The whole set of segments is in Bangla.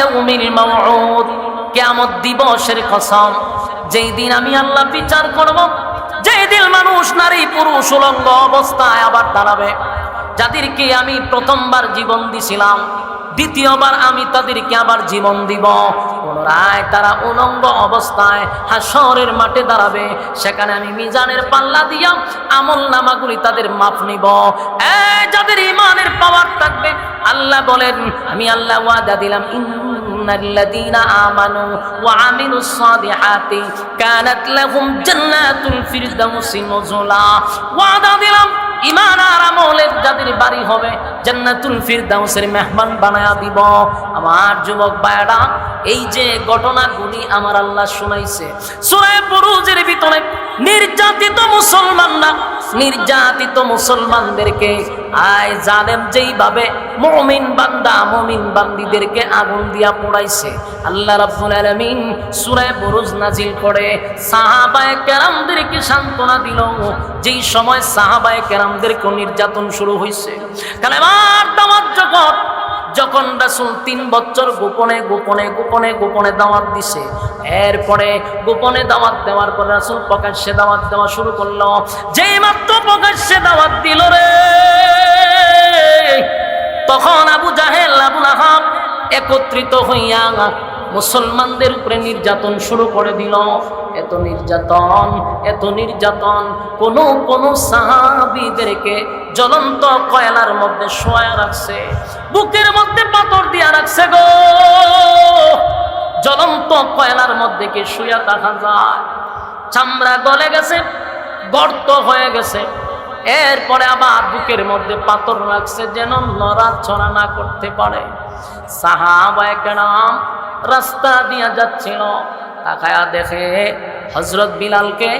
ইয়াউমিল মাউউদ, কিয়ামত দিবসের কসম, যেই দিন আমি আল্লাহ বিচার করব, যেই দিন মানুষ নারী পুরুষ উলঙ্গ অবস্থায় আবার দাঁড়াবে। যাদেরকে আমি প্রথমবার জীবন দিছিলাম, দ্বিতীয়বার আমি তাদেরকে আবার জীবন দিব। পুনরায় তারা উলঙ্গ অবস্থায় হাসরের মাঠে দাঁড়াবে। সেখানে আমি মিজানের পাল্লা দিয়া আমল নামাগুলি তাদের মাপ নিব। যাদের ঈমানের পাওয়ার থাকবে, আল্লাহ বলেন আমি আল্লাহ ওয়াদা দিলাম, ইন্নাল্লাযীনা আমানু ওয়া আমিলুস সালিহাতি কানাত লাহুম জান্নাতুল ফিরদাউসি নুজুলা। ওয়াদা দিলাম ঈমান আর আমলের যাদের বাড়ি হবে জান্নাতুল ফিরদাউসের মেহমান বানায়া দিব। আমার যুবক ভাইরা, এই যে ঘটনাগুলি আমার আল্লাহ শুনাইছে সূরা বুরুজের ভিতরে, নির্যাতিত মুসলমানদেরকে আয় জালেম যেইভাবে মুমিন বান্দা মুমিন বান্দীদেরকে আগুন দিয়া পোড়াইছে, আল্লাহ রাব্বুল আলামিন সূরা বুরুজ নাজিল করে সাহাবায়ে কেরামদেরকে সান্ত্বনা দিল। যেই সময় সাহাবায়ে কেরামদেরকে নির্যাতন শুরু হয়েছে, কালেমার দাওয়াত জগৎ যখন রাসূল 3 বছর গোপনে দাওয়াত দিছে, এরপরে গোপনে দাওয়াত দেওয়ার পর রাসূল প্রকাশ্যে দাওয়াত দেওয়া শুরু করলো। যেই মাত্র প্রকাশ্যে দাওয়াত দিল রে, তখন আবু জাহেল আবু লাহাব একত্রিত হইয়া মুসলমানদের উপরে নির্যাতন শুরু করে দিল। এত নির্যাতন কোন সাহাবীদেরকে জ্বলন্ত কয়লার মধ্যে শোয়া রাখছে, বুকের মধ্যে পাথর দিয়া রাখছে গো। জ্বলন্ত কয়লার মধ্যে কি শুয়া থাকা যায়? চামড়া গলে গেছে, গর্ত হয়ে গেছে। এরপরে আবার বুকের মধ্যে পাথর রাখছে যেন নড়াচড়া না করতে পারে। সাহাবায়ে কেরাম রাস্তা দিয়া যাচ্ছিল, তাকায়া দেখে হযরত বিলালকে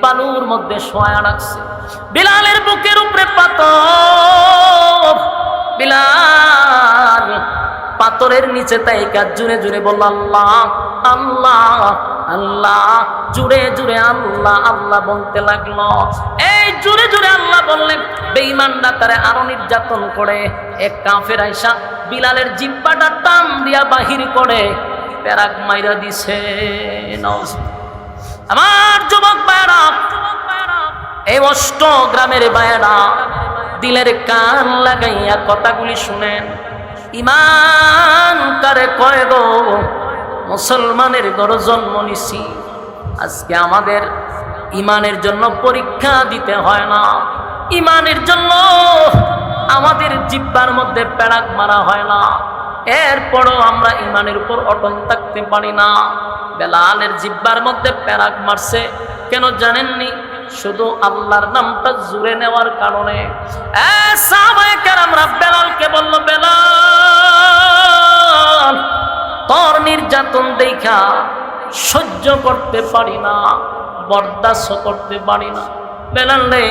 বালুর মধ্যে শোয়া রাখছে। বিলালের বুকের উপরে পাথর। বিলাল পাথরের নিচে তাইকা জুড়ে জুড়ে বলল আল্লাহ আল্লাহ আল্লাহ, জুড়ে জুড়ে আল্লাহ আল্লাহ বলতে লাগলো। এই জুড়ে জুড়ে আল্লাহ বললে বেঈমানরা তারে আরো নির্যাতন করে। এক কাফের আইসা বিলালের জিহ্বাটা টান দিয়া বাহির করে পেরাক মাইরা দিছে। আমার যুবক ভাইরা, এই অষ্টগ্রামের ভাইরা, দিলের কান লাগাইয়া কথাগুলি শুনেন। ঈমান কারে কয় গো? মুসলমানের ঘরে জন্ম নিছি, আজকে আমাদের ঈমানের জন্য পরীক্ষা দিতে হয় না, ঈমানের জন্য আমাদের জিহ্বার মধ্যে পেরাক মারা হয় না, এরপরও আমরা ঈমানের উপর অটল থাকতে পারি না। বেলালের জিহ্বার মধ্যে পেরাক মারছে কেন জানেননি? শুধু আল্লাহর নামটা জুড়ে নেওয়ার কারণে। সাহাবায়ে কেরামরা বেলালকে বলল, বেলাল তোর নির্যাতন দেখা সহ্য করতে পারি না, বরদাস্ত করতে পারি না। বেলাল রে,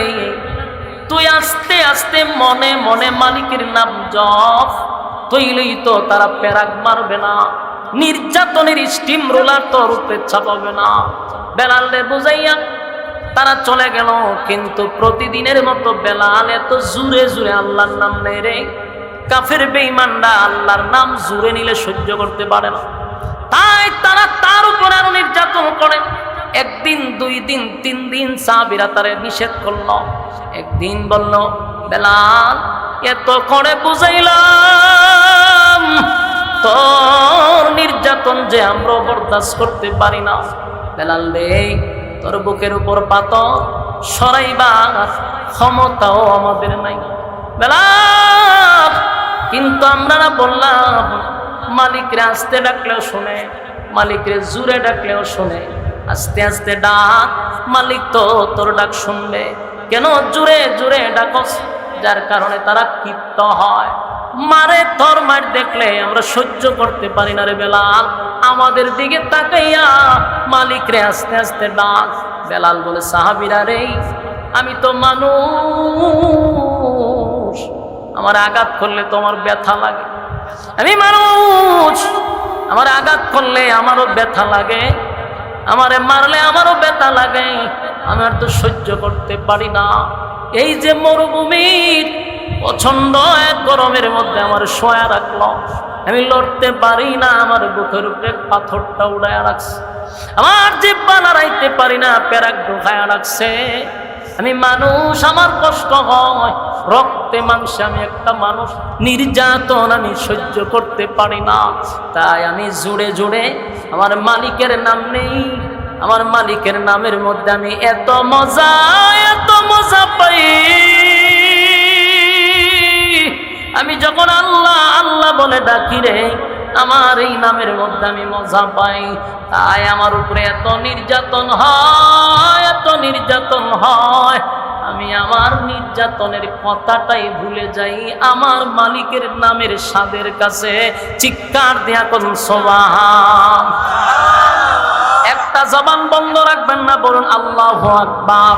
তুই আস্তে আস্তে মনে মনে মালিকের নাম জপ, তৈলেই তো তারা পেরাক মারবে না, নির্যাতনের স্টিম রোলার তোর উপরে চাপাবে না। বেলাল রে বুঝাইয়া তারা চলে গেল। কিন্তু প্রতিদিনের মতো বেলাল এত জুড়ে জুড়ে আল্লাহর নাম নেয় রে। কাফের বেঈমানরা আল্লাহর নাম জুড়ে নিলে সহ্য করতে পারে না, তাই তারা তার উপর আরো নির্যাতন করে। একদিন, 2 দিন, 3 দিন সাহাবীরা তারে নিষেধ করলো। একদিন বলল, বেলাল এত করে বুঝাইলাম, তোর নির্যাতন যে আমরা বরদাস্ত করতে পারি না। বেলাল রে, তোর বুকের উপর পাথর সরাইবার ক্ষমতাও আমাদের নাই বেলাল। কিন্তু আমরা না বললাম, মালিকরে আস্তে ডাকলেও শোনে, মালিকরে জুড়ে ডাকলেও শোনে। আস্তে আস্তে ডাক, মালিক তো তোর ডাক শুনবে। কেন জুড়ে জুড়ে ডাকস? যার কারণে তারা ক্ষিপ্ত হয়, মারে। তোর মার দেখলে আমরা সহ্য করতে পারি না রে বেলাল। আমাদের দিকে তাকাইয়া মালিকরে আস্তে আস্তে ডাক। বেলাল বলে, সাহাবীরা রে, আমি তো মানুষ, আমার আঘাত করলে তোমার ব্যথা লাগে। আমি মানুষ, আমার আঘাত করলে আমারও ব্যথা লাগে, আমারে মারলে আমারও ব্যথা লাগে। আমি আর তো সহ্য করতে পারি না। এই যে মরুভূমির প্রচন্ড এক গরমের মধ্যে আমার শোয়া রাখলো, আমি লড়তে পারি না, আমার বুকের উপরে পাথরটা উড়ায় রাখছে, আমার জিহ্বা নাড়াইতে পারি না, পেরাক ঢোকায় রাখছে। আমি মানুষ, আমার কষ্ট হয়, রক্তে মাংসে আমি একটা মানুষ, নির্যাতন আমি সহ্য করতে পারি না। তাই আমি জুড়ে জুড়ে আমার মালিকের নাম নেই, আমার মালিকের নামের মধ্যে আমি এত মজা পাই। আমি যখন আল্লাহ আল্লাহ বলে ডাকি রে, আমার এই নামের মধ্যে আমি মজা পাই। তাই আমার উপরে এত নির্যাতন হয়, আমি আমার নির্যাতনের কথাটাই ভুলে যাই, আমার মালিকের নামের স্বাদের কাছে চিৎকার দেয়া কোন সুবহান। একটা জবান বন্ধ রাখবেন না, বলুন আল্লাহু আকবার।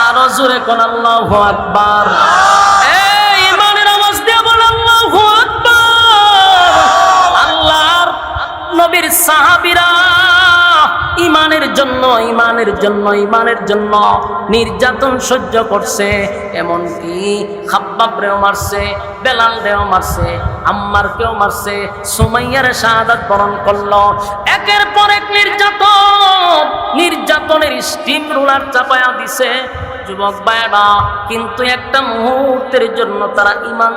আরো জোরে কোন আল্লাহু আকবার। এই ইমানের আওয়াজ দিয়ে বলুন আল্লাহু আকবার। আল্লাহর নবীর সাহাবীরা ইমানের জন্য নির্যাতন সহ্য করছে। এমনকি খাব্বাবরেও মারছে, বেলালরেও মারছে, আম্মারকেও মারছে, সুমাইয়ার শাহাদাত বরণ করলো। একের পর এক নির্যাতনের স্টিম রুলার চাপায়া দিছে যুবক ভাইরা। কিন্তু একটা মুহূর্তের জন্য তারা ঈমান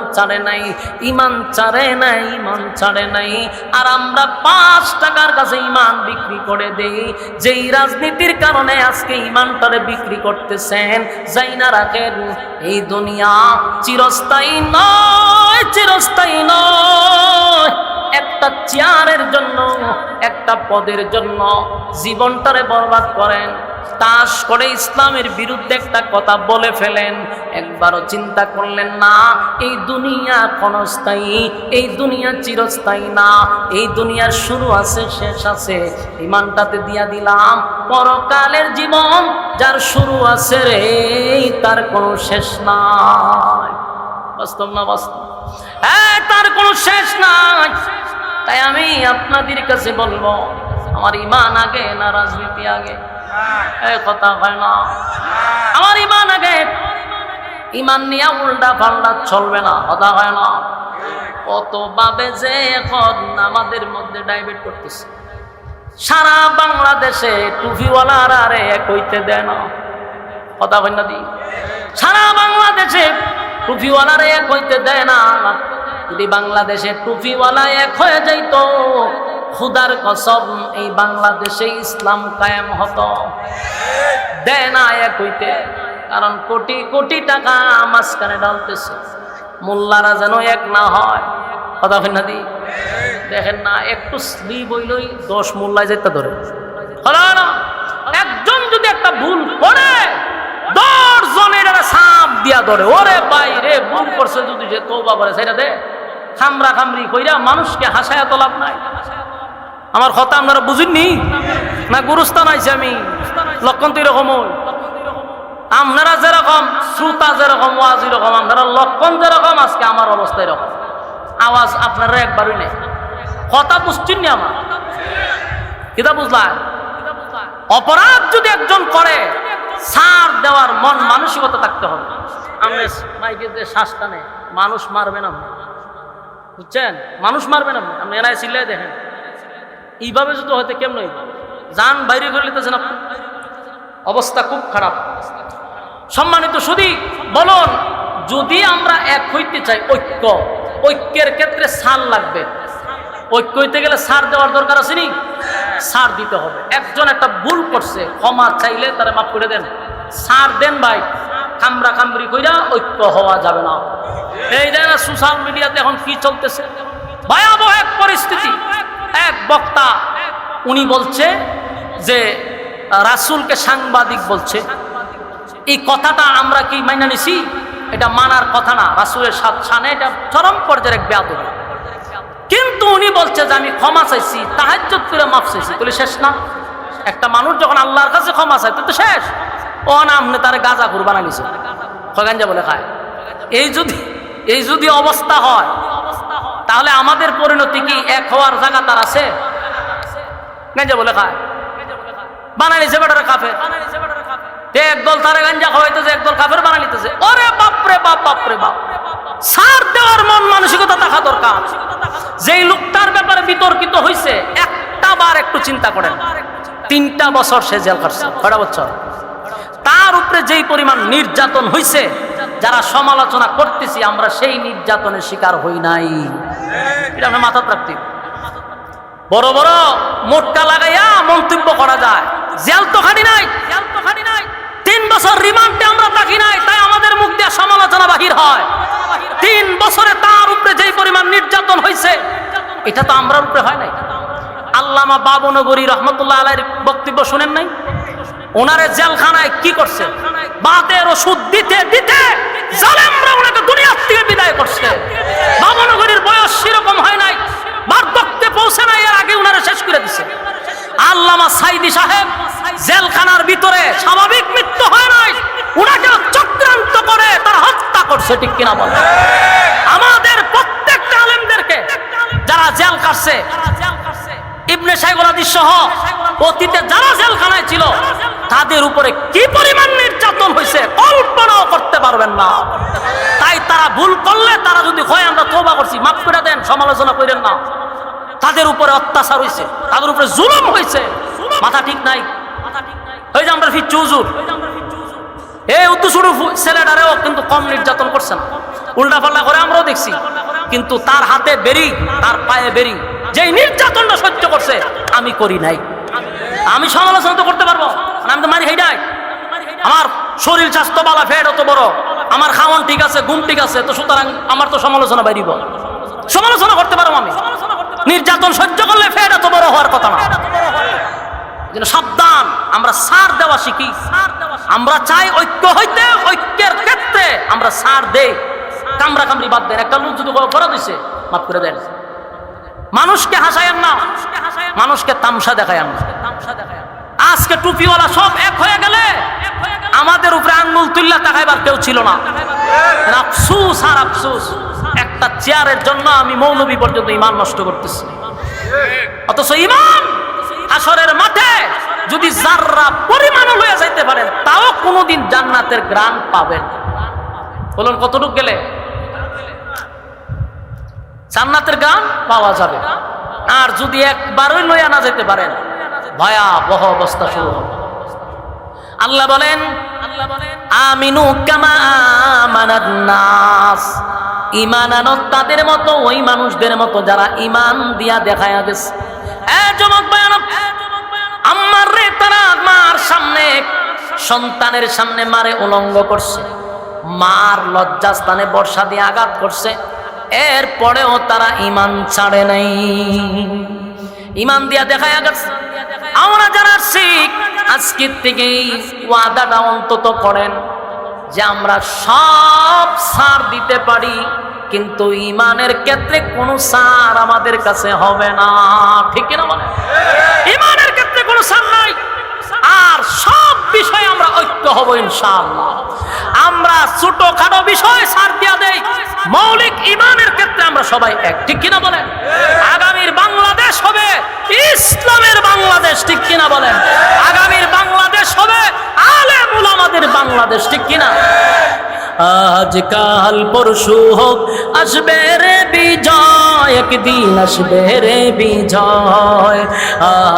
ছাড়ে নাই। আর আমরা 5 টাকার কাছে ঈমান বিক্রি করে দেই। যেই রাজনীতির কারণে আজকে ঈমানটারে বিক্রি করতেছেন, যাই না রাখেন, এই দুনিয়া চিরস্থায়ী নয়। একটা চেয়ারের জন্য, একটা পদের জন্য জীবনটারে বরবাদ করেন, তাস করে ইসলামের বিরুদ্ধে একটা কথা বলে ফেলেন, একবারও চিন্তা করলেন না এই দুনিয়া ক্ষণস্থায়ী, এই দুনিয়া চিরস্থায়ী না, এই দুনিয়ার শুরু আছে, শেষ আছে। ঈমানটাতে দিয়া দিলাম, পরকালের জীবন যার শুরু আছে রে, তার কোনো শেষ নাই। বাস্তব না বাস্তব? হ্যাঁ, তার কোনো শেষ নাই। তাই আমি আপনাদের কাছে বলবো, আমার ঈমান আগে না রাজনীতি আগে? কথা হয় না। আমার ঈমান আগে। ঈমান নিয়ে উল্টা পাল্টা চলবে না, কথা হয় না। কত ভাবে যে এখন আমাদের মধ্যে ডাইভার্ট করতেছে। সারা বাংলাদেশে টুপিওয়ালারা আরে এক হইতে দেয় না, কথা হয় না দি? সারা বাংলাদেশে টুপিওয়ালারা এক হইতে দেয় না। যদি বাংলাদেশে টুপিওয়ালা এক হয়ে যাইতো, খুদার কসম এই বাংলাদেশে ইসলাম কায়েম হতো। দেয় না এক হইতে, কারণ কোটি কোটি টাকা মাঝখানে ডালতেছে। মোল্লারা যেন এক না হয়, কথা হয় না দি? দেখেন না, একটু স্লিপ হইলই 10 মোল্লায় যেতে ধরে। একজন যদি একটা ভুল করে 10 জনের সাপ দিয়া ধরে। ওরে ভাই রে, ভুল করছে যদি যে তওবা করে সেটা দে, খামরা খামরি কইরা মানুষকে হাসায়া তো লাভ নাই। আমার কথা আপনারা বুঝেননি না? গুরুস্থান আইছি আমি, লক্ষণ তো এরকম। আপনারা যেরকম শ্রোতা, যেরকম ওয়াজ এরকম, আপনারা লক্ষণ যেরকম, আজকে আমার অবস্থা এরকম। আওয়াজ আপনারা একবারই নেই। কথা বুঝছেন নি? আমার কিতা বুঝলাম? অপরাধ যদি একজন করে, ছাড় দেওয়ার মন মানসিকতা থাকতে হবে। আমরা মাইকে যে শ্বাস টানে, মানুষ মারবে না, বুঝছেন? মানুষ মারবে না। আপনি এনায় চিল্লাই দেখেন, এইভাবে যদি হয়তো কেমন যান বাইরে করে নিতেছেন আপনি, অবস্থা খুব খারাপ। সম্মানিত শুধু বলুন, যদি আমরা এক হইতে চাই, ঐক্যের ক্ষেত্রে ছাড় লাগবে। ঐক্য হইতে গেলে ছাড় দেওয়ার দরকার আছে নি? ছাড় দিতে হবে। একজন একটা ভুল করছে, ক্ষমা চাইলে তারা মাফ করে দেন, ছাড় দেন ভাই। খামরা খামরি কইরা ঐক্য হওয়া যাবে না। এই যে না সোশ্যাল মিডিয়াতে এখন কি চলতেছে, ভয়াবহ এক পরিস্থিতি। এক বক্তা উনি বলছে যে রাসূলকে সাংবাদিক বলছে। এই কথাটা আমরা কি মাইনা নিছি? এটা মানার কথা না। রাসূলের শানে এটা চরম পর্যায়ের এক বেয়াদবি। কিন্তু উনি বলছে যে আমি ক্ষমা চাইছি, তাহাজ্জুদ করে মাফ চাইছি। তাহলে শেষ না? একটা মানুষ যখন আল্লাহর কাছে ক্ষমা চায় তো শেষ। ও না, আপনি তার গাঁজা ঘুর বানা নিছে, গাঞ্জা বলে খায়। এই যদি অবস্থা হয়, তাহলে আমাদের পরিণতি কি? এক হওয়ার জায়গা তার আছে? গাঞ্জা বলে খায়, বানা নিছে বেটারে কাফের। একদল তারা গাঞ্জা খাওয়াইতেছে, একদল কাফের বানা নিতেছে। ওরে বাপরে বাপ, বাপরে বাপ। ছাড় দেওয়ার মন মানসিকতা থাকা দরকার। যেই লোকটার ব্যাপারে বিতর্কিত হয়েছে একটা বার একটু চিন্তা করেন, 3টা বছর সে জেল কাটছে। কয়টা বছর? তার উপরে যেই পরিমাণ নির্যাতন হয়েছে, যারা সমালোচনা করতেছি আমরা সেই নির্যাতনের শিকার হই নাই। এটা আমরা মাথা রাখতে। বড় বড় মোটকা লাগাইয়া মন্তব্য করা যায়, জেল তো খাটি নাই, 3 বছর রিমান্ডে আমরা থাকি নাই, তাই আমাদের মুখ দিয়ে সমালোচনা বাহির হয়। 3 বছরে তার উপরে যেই পরিমাণ নির্যাতন হয়েছে এটা তো আমরার উপরে হয় নাই। আল্লামা বাবনগরী রহমতুল্লাহ আলাইহির বক্তব্য শুনেন নাই? ওনারে জেলখানায় কি করছে? বাতের ওষুধ দিতে দিতে জালেমরা ওনাকে দুনিয়া থেকে বিদায় করছে। বাবনগরীর বয়স সেরকম হয় নাই, বার্ধক্যে পৌঁছে নাই, এর আগে ওনারা শেষ করে দিছে। আল্লামা সাইদি সাহেব জেলখানার ভিতরে স্বাভাবিক মৃত্যু হয় নাই, ওনাকে চক্রান্ত করে তারা হত্যা করছে। ঠিক কিনা বলেন? আমাদের প্রত্যেকটা আলেমদেরকে যারা জেল কাটছে, ইবনে শাইখুল হাদিস সহ অতীতে যারা জেলখানায় ছিল তাদের উপরে কি পরিমাণ নির্যাতন হয়েছে কল্পনাও করতে পারবেন না। তাই তারা ভুল করলে, তারা যদি হয় আমরা তওবা করছি মাফ করে দেন, সমালোচনা করেন না। তাদের উপরে অত্যাচার হয়েছে, তাদের উপরে জুলুম হয়েছে, মাথা ঠিক নাই। ওই যে আমরা ফিরছি হুজুর, এই উদ্দুসুরু ছেলেটারেও কিন্তু কম নির্যাতন করছে না, উল্টা পাল্টা করে আমরাও দেখছি। কিন্তু তার হাতে বেরি, তার পায়ে বেরি, যেই নির্যাতনটা সহ্য করছে আমি করি নাই। আমি সমালোচনা তো করতে পারবো, আমি তো মারি খাই নাই। আমার শরীর স্বাস্থ্য বালা, ফেট অত বড়, আমার খাওয়ান ঠিক আছে, ঘুম ঠিক আছে, তো সুতরাং আমার তো সমালোচনা বাইরিব, সমালোচনা করতে পারবো আমি। নির্যাতন সহ্য করলে ফেট এত বড় হওয়ার কথা না। সাবধান, আমরা সার দেওয়া শিখি। আমরা চাই ঐক্য হইতে, ঐক্যের ক্ষেত্রে আমরা সার দেই, কামরা কামড়ি বাদ দেন। একটা লোক যদি করে দিছে মাফ করে দেন। মানুষকে হাসায়েন না, মানুষকে তামসা দেখায়েন না। আজকে টুপিওয়ালা সব এক হয়ে গেলে আমাদের উপরে আঙ্গুল তুল্লা তাকাইবার কেউ ছিল না। আফসুস আর আফসুস, একটা চেয়ারের জন্য আমি মৌলবী পর্যন্ত ইমান নষ্ট করতেছি। অথচ ইমান হাসরের মাঠে যদি যাররা পরিমাণ লয়ে যাইতে পারেন, তাও কোনোদিন জান্নাতের গ্রাণ পাবেন। বলুন কতটুক গেলে জান্নাতের গ্রাণ পাওয়া যাবে? আর যদি একবারই লইয়া না যেতে পারেন, ভয়াবহ অবস্থা শুরু হবে। আল্লাহ বলেন, আমিনু কামা আমানান নাস, ঈমান আনো তাদের মতো, ওই মানুষদের মতো যারা ঈমান দিয়া দেখায়া গেছে। যুবক ভাইরা, আম্মার রে তারা মার সামনে, সন্তানের সামনে মারে উলঙ্গ করছে, মার লজ্জাস্থানে বর্ষা দিয়ে আঘাত করছে, এরপরেও তারা ঈমান ছাড়ে নাই, ঈমান দিয়া দেখায়া গেছে। আমরা যারা শিখ, আজকের থেকেই ওয়াদাটা অন্তত করেন যে আমরা সব ছাড় দিতে পারি, কিন্তু ঈমানের ক্ষেত্রে কোনো ছাড় আমাদের কাছে হবে না। ঠিক না বলেন? ঈমানের ক্ষেত্রে কোনো ছাড় নাই, আর সব বিষয়ে আমরা ঐক্য হব ইনশাআল্লাহ। আমরা ছোটখাটো বিষয় ছাড় দিয়া দেই, মৌলিক ঈমানের ক্ষেত্রে আমরা সবাই এক। ঠিক কিনা বলেন? আগামীর বাংলাদেশ হবে ইসলামের বাংলাদেশ। ঠিক কিনা বলেন? আগামীর বাংলাদেশ হবে আলেম উলামাদের বাংলাদেশ। ঠিক কিনা? আজকাল পরশু হোক, আসবে রে বিজয়, একদিন আসবে রে বিজয়।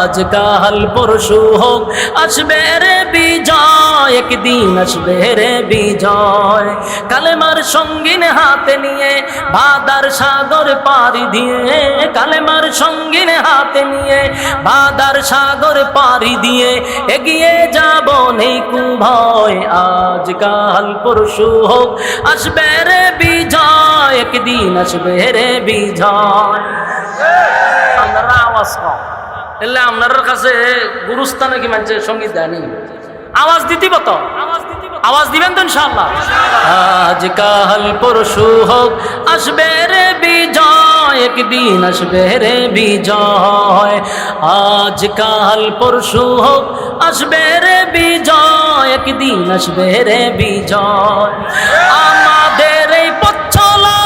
আজকাল পরশু হোক, আসবে রে বিজয়, একদিন আসবে রে বিজয়। কালেমার সঙ্গিন হাতে নিয়ে বাদার সাগর পাড়ি দিয়ে, কালেমার সঙ্গিন হাতে নিয়ে বাদার সাগর পাড়ি দিয়ে এগিয়ে যাব নেই কু ভয়। আজকাল পরশু হোক, আসবে রে বিজয়, একদিন আসবে রে বিজয়। আপনারা আওয়াজ কম, এলে আপনার কাছে গুরুস্থানে কি মানছে সঙ্গীত দেয়নি? আওয়াজ দিতিব তো, আওয়াজ দিবেন তো ইনশাআল্লাহ। আজকাল পরশু হোক, আসবে রে বিজয়, একদিন আসবে রে বিজয়। আজকাল পরশু হোক, আসবে রে বিজয়, একদিন আসবে রে বিজয়। আমাদের এই পথ চলা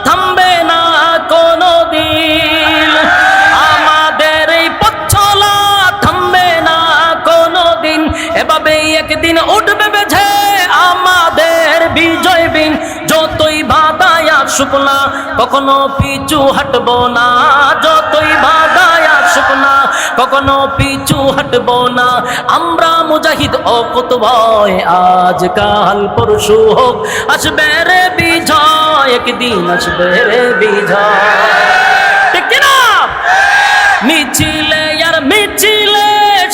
থামবে না কোনো দিন, আমাদের এই পথ চলা থামবে না কোনো দিন। এভাবেই একদিন উঠবে বেঝে আমাদের বিজয় বিন, যতই বাধা আসুক না, কখনো পিছু হাঁটবো না, যতই বাধায় আসুক না, কখনো পিছু হাঁটবো না। আমরা মুজাহিদ অকুত ভয়, আজ কাল পরশু হোক আসবে রে বিজয়, একদিন আসবে রে বিজয়। ঠিক কিনা? মিছিলে আর মিছিলে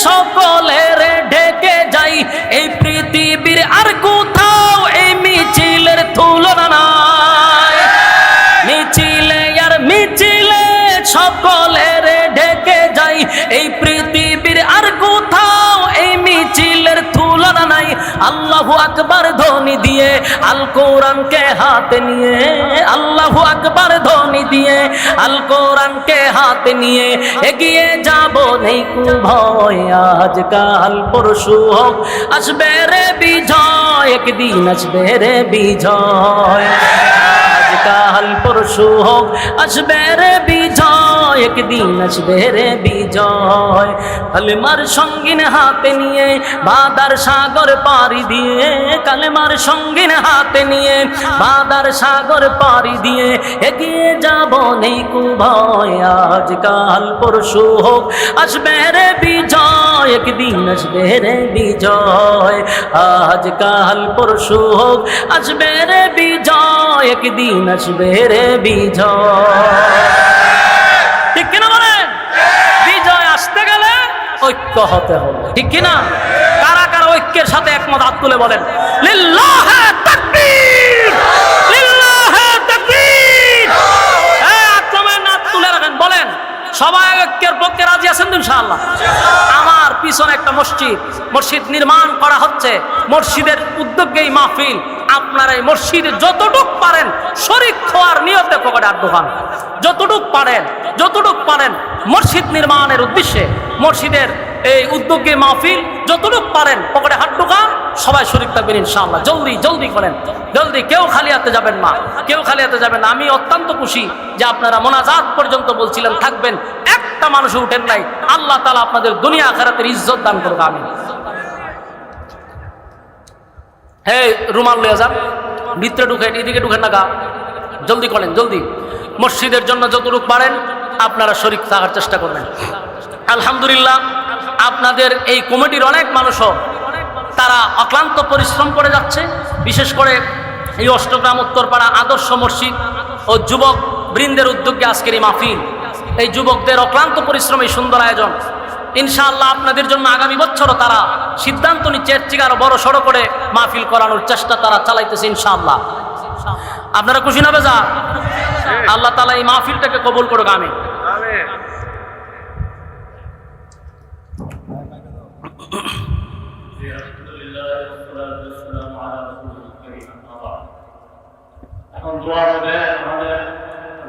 সকলের ঢেকে যাই, এই পৃথিবীর আর কোথাও এই মিছিলের তুলনা নাই। মিছিলে আর মিছিলে সকলের ঢেকে যাই, এই পৃথিবীর আর কোথাও এই মিছিলের তুলনা নাই। আল্লাহু আকবার ধ্বনি দিয়ে আল কোরআনকে হাতে নিয়ে, আল্লাহু আকবার ধ্বনি দিয়ে আল কোরআনকে হাতে নিয়ে এগিয়ে যাব নেই কো ভয়, আজ কাল পরশু হোক আসবে রে বিজয়, একদিন আসবে রে বিজয়। আজ কাল পরশু হোক আসবে রে বিজয়, একদিন আসবে রে বিজয়। কালেমার সঙ্গিন হাতে নিয়ে বাদার সাগর পাড়ি দিয়ে, কালেমার সঙ্গিন হাতে নিয়ে বাদার সাগর পাড়ি দিয়ে এগিয়ে যাব নেই কো ভয়, আজ কাল পরশু হোক আসবে রে বিজয়, একদিন আসবে রে বিজয়। আজ কাল পরশু হোক আসবে রে বিজয়, একদিন আসবে রে বিজয়। ঠিক কিনা বলেন? বিজয় আসতে গেলে ঐক্য হতে হবে, ঠিক কিনা? কারা কারা ঐক্যের সাথে একমত হাত তুলে বলেন লিল্লাহে তাকবীর, লিল্লাহে তাকবীর। হাত তুলে রাখেন, বলেন সবাই ঐক্যের পক্ষে রাজি আছেন তো ইনশাআল্লাহ? আমার পিছনে একটা মসজিদ নির্মাণ করা হচ্ছে, মসজিদের উদ্যোগেই মাহফিল। আপনারা এই মসজিদে যতটুক পারেন শরীক হওয়ার নিয়তে পকেটে হাত ঢোকান, যতটুক পারেন মসজিদ নির্মাণের উদ্দেশ্যে, মসজিদের এই উদ্যোগে মাহফিল যতটুক পারেন পকেটে হাত ঢোকান, সবাই শরীক থাকবেন ইনশাআল্লাহ। জলদি করেন, জলদি, কেউ খালি হাতে যাবেন না, কেউ খালি হাতে যাবেন না। আমি অত্যন্ত খুশি যে আপনারা মোনাজাত পর্যন্ত বলছিলেন থাকবেন, একটা মানুষ উঠেন নাই। আল্লাহ তাআলা আপনাদের দুনিয়া আখিরাতের ইজ্জত দান করুক, আমিন। হে রুমাল লয়ে যান, ভিতরে ঢুকেন, এদিকে ঢুকেন না গা, জলদি করেন, জলদি। মসজিদের জন্য যতটুকু পারেন আপনারা শরীক থাকার চেষ্টা করবেন। আলহামদুলিল্লাহ, আপনাদের এই কমিটির অনেক মানুষও তারা অক্লান্ত পরিশ্রম করে যাচ্ছে। বিশেষ করে এই অষ্টগ্রাম উত্তরপাড়া আদর্শ মসজিদ ও যুবক বৃন্দের উদ্যোগে আজকের এই মাহফিল, এই যুবকদের অক্লান্ত পরিশ্রম, এই সুন্দর আয়োজন। ইনশাআল্লাহ আপনাদের জন্য আগামী বছরও তারা সিদ্ধান্ত নিচ্ছে এর থেকে আরো বড় সড়ো করে মাহফিল করানোর চেষ্টা তারা চালাইতেছে ইনশাআল্লাহ। আপনারা খুশি না বেজা? আল্লাহ তাআলা এই মাহফিলটাকে কবুল করুক, আমিন। এখন দোয়া হবে।